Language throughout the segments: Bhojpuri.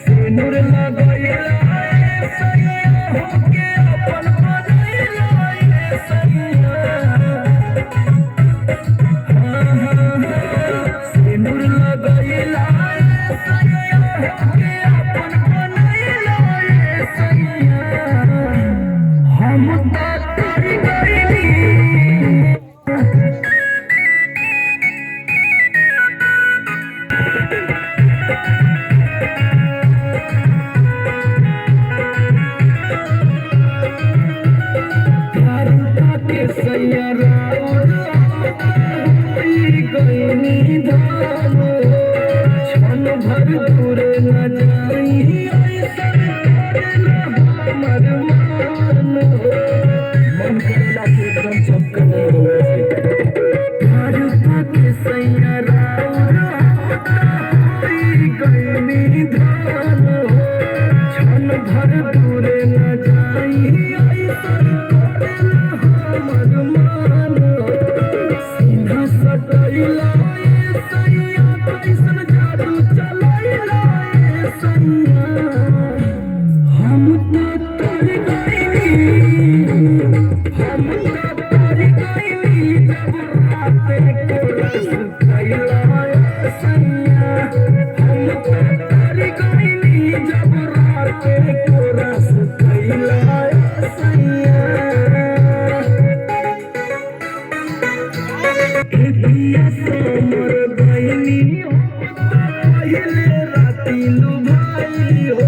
सिनुर लगैला सैया होके अपन बनैला सैया। सिनुर लगैला सैया होके अपन बनैला सैया। हम तो तर गइली सैया राउर होई गइनी धान। क्षण भर दूर न जाई ऐसन करेला हमर मान। मन करेला कि एकदम चमकने सैया राउर होई गइनी धान। क्षण भर दूर न जाई ऐसन करेला हमर मान। सीधा सटैला सैया कैसन जादू चलैला सैया। हम तो तर गइली हम तो तर गइली जब रात को रस कैला सैया। हम तो तर गइली जब रात को रस कैला सैया। पिया समर बहनी हो पहिले राती लुभाई हो।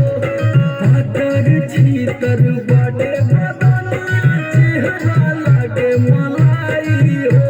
पातर छीतर बाटे बदनिया चेहरा लागे मलाई हो।